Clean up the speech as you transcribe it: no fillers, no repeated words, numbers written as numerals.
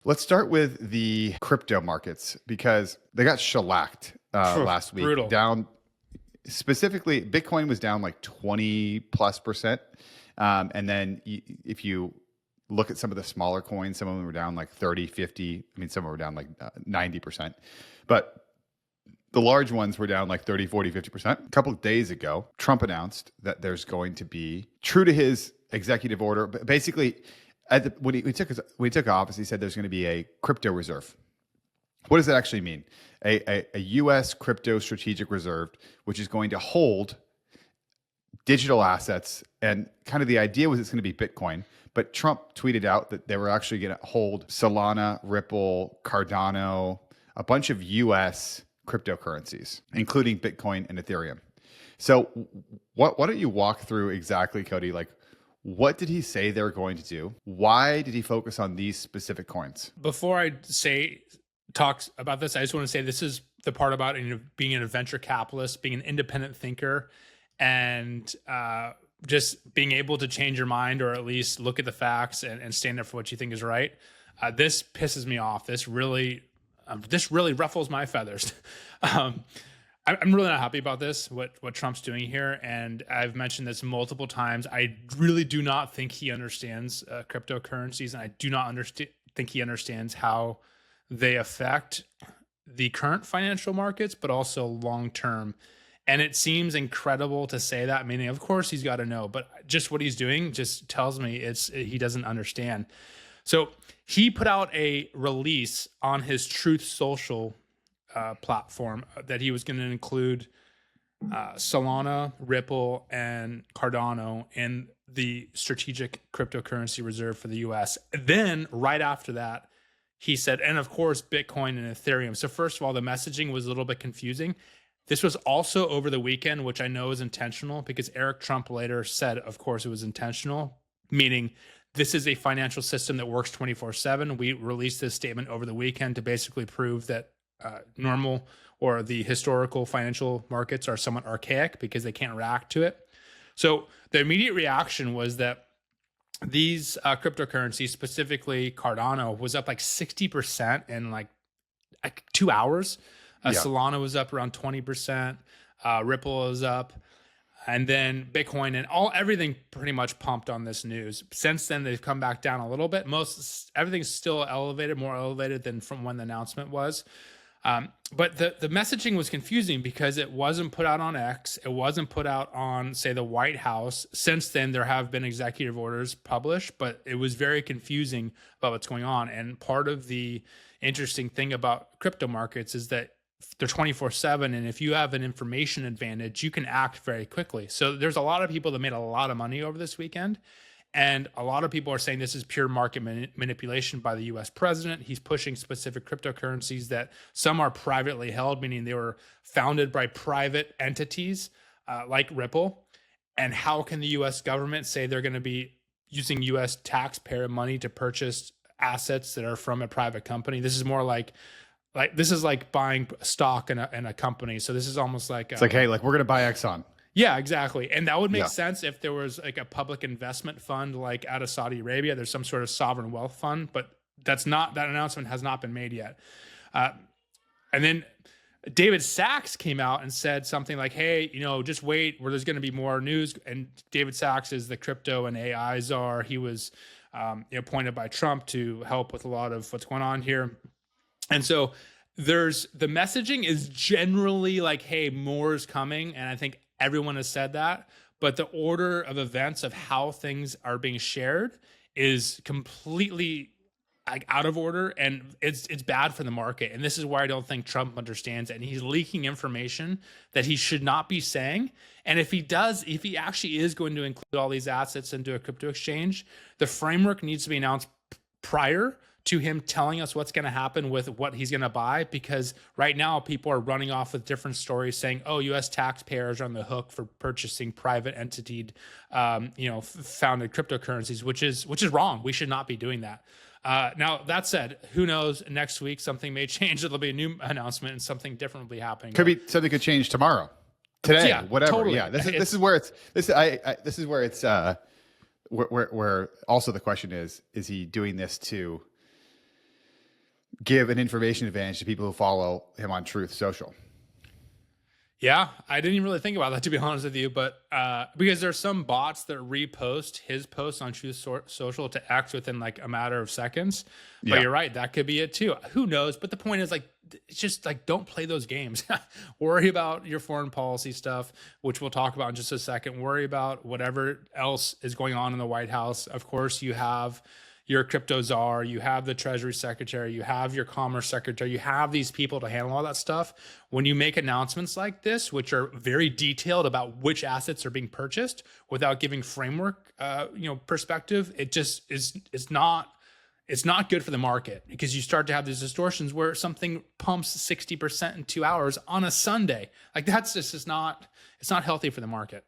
Let's start with the crypto markets because they got shellacked last week. Brutal. Down specifically, Bitcoin was down like 20+%. And then if you look at some of the smaller coins, some of them were down like 30, 50. I mean, some were down like 90%. But the large ones were down like 30, 40, 50%. A couple of days ago, Trump announced that there's going to be, true to his executive order, but basically, when he took office, he said there's going to be a crypto reserve. What does that actually mean? A U.S. crypto strategic reserve, which is going to hold digital assets. And kind of the idea was it's going to be Bitcoin. But Trump tweeted out that they were actually going to hold Solana, Ripple, Cardano, a bunch of U.S. cryptocurrencies, including Bitcoin and Ethereum. So why don't you walk through exactly, Cody, like what did he say they're going to do? Why did he focus on these specific coins? Before I talk about this, I just want to say this is the part about being a venture capitalist, being an independent thinker, and just being able to change your mind or at least look at the facts and stand up for what you think is right. This pisses me off. This really ruffles my feathers. I'm really not happy about this, what Trump's doing here. And I've mentioned this multiple times. I really do not think he understands cryptocurrencies. And I do not think he understands how they affect the current financial markets, but also long-term. And it seems incredible to say that, meaning of course he's got to know, but just what he's doing just tells me he doesn't understand. So he put out a release on his Truth Social platform that he was going to include Solana, Ripple, and Cardano in the strategic cryptocurrency reserve for the US. Then right after that, he said, and of course, Bitcoin and Ethereum. So first of all, the messaging was a little bit confusing. This was also over the weekend, which I know is intentional because Eric Trump later said, of course, it was intentional, meaning this is a financial system that works 24/7. We released this statement over the weekend to basically prove that normal or the historical financial markets are somewhat archaic because they can't react to it. So the immediate reaction was that these cryptocurrencies, specifically Cardano, was up like 60% in like 2 hours. Solana was up around 20%. Ripple is up. And then Bitcoin and everything pretty much pumped on this news. Since then, they've come back down a little bit. Everything's still elevated, more elevated than from when the announcement was. But the messaging was confusing because it wasn't put out on X. It wasn't put out on, say, the White House. Since then, there have been executive orders published, but it was very confusing about what's going on. And part of the interesting thing about crypto markets is that they're 24/7. And if you have an information advantage, you can act very quickly. So there's a lot of people that made a lot of money over this weekend. And a lot of people are saying this is pure market manipulation by the US president. He's pushing specific cryptocurrencies that some are privately held, meaning they were founded by private entities like Ripple. And how can the US government say they're going to be using US taxpayer money to purchase assets that are from a private company? This is more like this is like buying stock in a company. So this is almost like it's like, hey, like we're going to buy Exxon. Yeah, exactly. And that would make sense if there was like a public investment fund like out of Saudi Arabia. There's some sort of sovereign wealth fund, but that announcement has not been made yet. And then David Sachs came out and said something like, hey, just wait, where there's going to be more news. And David Sachs is the crypto and AI czar. He was appointed by Trump to help with a lot of what's going on here. And so the messaging is generally like, hey, more is coming. And I think everyone has said that, but the order of events of how things are being shared is completely like out of order, and it's bad for the market. And this is why I don't think Trump understands it. And he's leaking information that he should not be saying. And if he actually is going to include all these assets into a crypto exchange, the framework needs to be announced prior to him telling us what's going to happen with what he's going to buy, because right now people are running off with different stories saying, oh, U.S. taxpayers are on the hook for purchasing private entity, founded cryptocurrencies, which is wrong. We should not be doing that. Now, that said, who knows? Next week, something may change. There'll be a new announcement and something different will be happening. Something could change tomorrow, today, whatever. Totally. Yeah, this is where where also the question is he doing this to give an information advantage to people who follow him on Truth Social. Yeah, I didn't even really think about that, to be honest with you, but because there's some bots that repost his posts on Truth Social to act within like a matter of seconds. But Yeah. you're right, that could be it too. Who knows? But the point is, like, it's just like, don't play those games. Worry about your foreign policy stuff, which we'll talk about in just a second. Worry about whatever else is going on in the White House. Of course, you have your crypto czar, you have the treasury secretary, you have your commerce secretary, you have these people to handle all that stuff. When you make announcements like this, which are very detailed about which assets are being purchased without giving framework, perspective, it just is, it's not good for the market, because you start to have these distortions where something pumps 60% in 2 hours on a Sunday. Like, that's just is not, it's not healthy for the market.